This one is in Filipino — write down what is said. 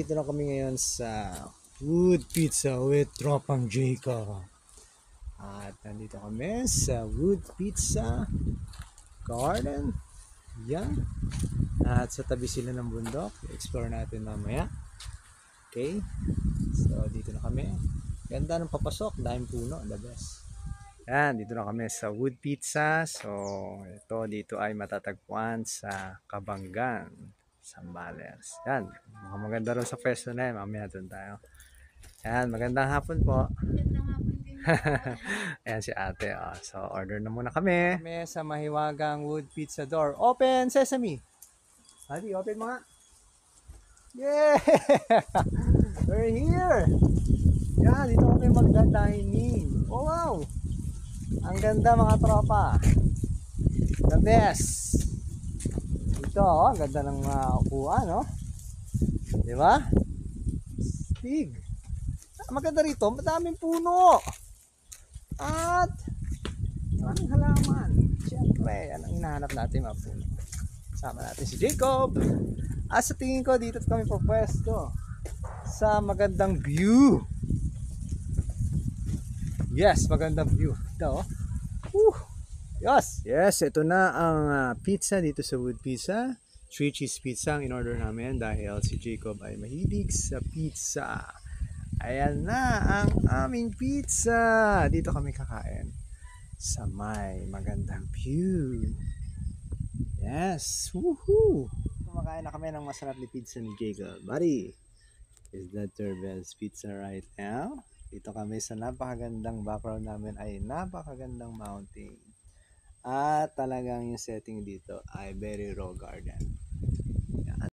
nandito na kami ngayon sa Wood Pizza with Tropang Jacob. At nandito kami sa Wood Pizza Garden. Yan. At sa tabi sila ng bundok. I-explore natin mamaya. Okay. So dito na kami. Ganda ng papasok. Daming puno. The best. Yan. Dito na kami sa Wood Pizza. So ito dito ay matatagpuan sa Kabanggan, Zambales. Yan. Mukhang maganda rin sa pwesto na yan. Mamaya doon tayo. Yan. Magandang hapon po. Magandang hapon din. Ayan si ate. Oh. So order na muna kami. Kami sa mahiwagang Wood Pizza door. Open sesame. Hadi, open mga. Yeah! We're here! Yan. Dito kami magda-dining. Oh wow! Ang ganda mga tropa. The best. Ito, oh, ang ganda ng upuan, no? Di ba? Stig. Maganda rito, madaming puno. At maraming halaman. Siyempre, yan ang hinahanap natin, mga puno. Sama natin si Jacob. At sa tingin ko, dito kami pupwesto sa magandang view. Yes, magandang view. Ito, oh. Yes, ito na ang pizza dito sa Wood Pizza. 3 cheese pizza ang in-order namin dahil si Jacob ay mahilig sa pizza. Ayan na ang aming pizza. Dito kami kakain sa may magandang view. Yes, woohoo! Kumakain na kami ng masarap na pizza ni Jacob. Buddy, is that your best pizza right now? Dito kami sa napakagandang background namin ay napakagandang mountain. At talagang yung setting dito ay very raw garden.